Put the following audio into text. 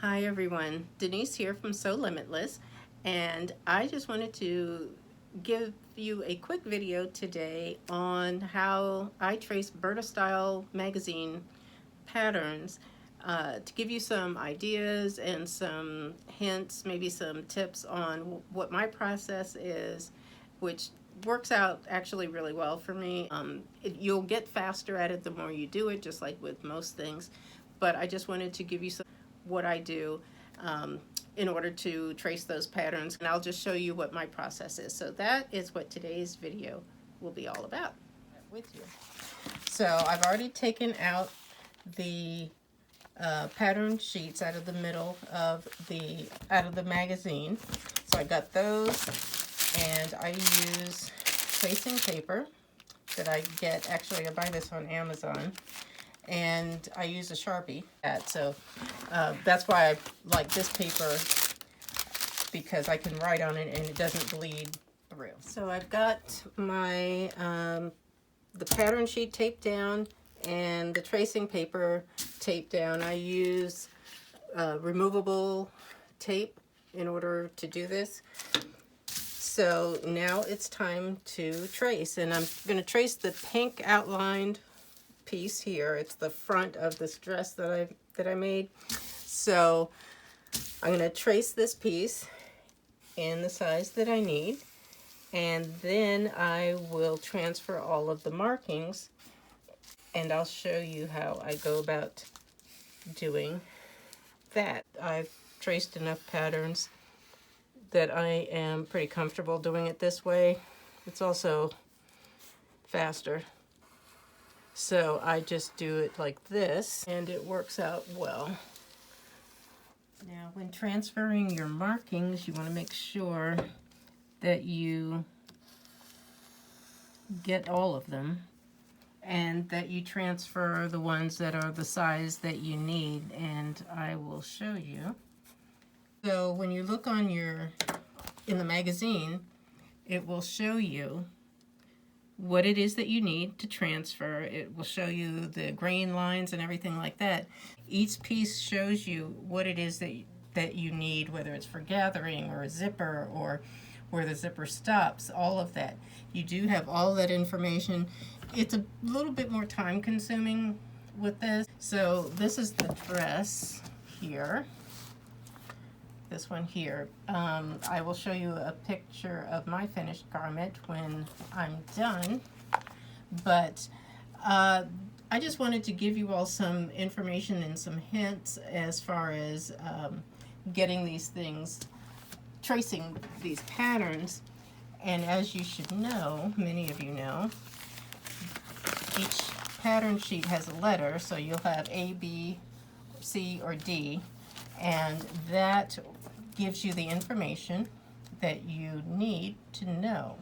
Hi everyone, Denise here from Sewlimitless, and I just wanted to give you a quick video today on how I trace BurdaStyle Magazine patterns to give you some ideas and some hints, maybe some tips on what my process is, which works out actually really well for me. You'll get faster at it the more you do it, just like with most things, but I just wanted to give you some what I do in order to trace those patterns, and I'll just show you what my process is. So that is what today's video will be all about with you. So I've already taken out the pattern sheets out of the middle of the magazine. So I got those, and I use tracing paper that I get. Actually, I buy this on Amazon, and I use a Sharpie. So that's why I like this paper, because I can write on it and it doesn't bleed through. So I've got my the pattern sheet taped down and the tracing paper taped down. I use removable tape in order to do this. So now it's time to trace, and I'm going to trace the pink outlined piece here. It's the front of this dress that I made. So I'm going to trace this piece in the size that I need, and then I will transfer all of the markings, and I'll show you how I go about doing that. I've traced enough patterns that I am pretty comfortable doing it this way. It's also faster. So I just do it like this, and it works out well. Now, when transferring your markings, you want to make sure that you get all of them, and that you transfer the ones that are the size that you need, and I will show you. So when you look on in the magazine, it will show you what it is that you need to transfer. It will show you the grain lines and everything like that. Each piece shows you what it is that you need, whether it's for gathering or a zipper or where the zipper stops, all of that. You do have all that information. It's a little bit more time consuming with this. So this is the dress here. This one here. I will show you a picture of my finished garment when I'm done, but I just wanted to give you all some information and some hints as far as getting these things, tracing these patterns. And as you should know, many of you know, each pattern sheet has a letter, so you'll have A, B, C, or D, and that gives you the information that you need to know.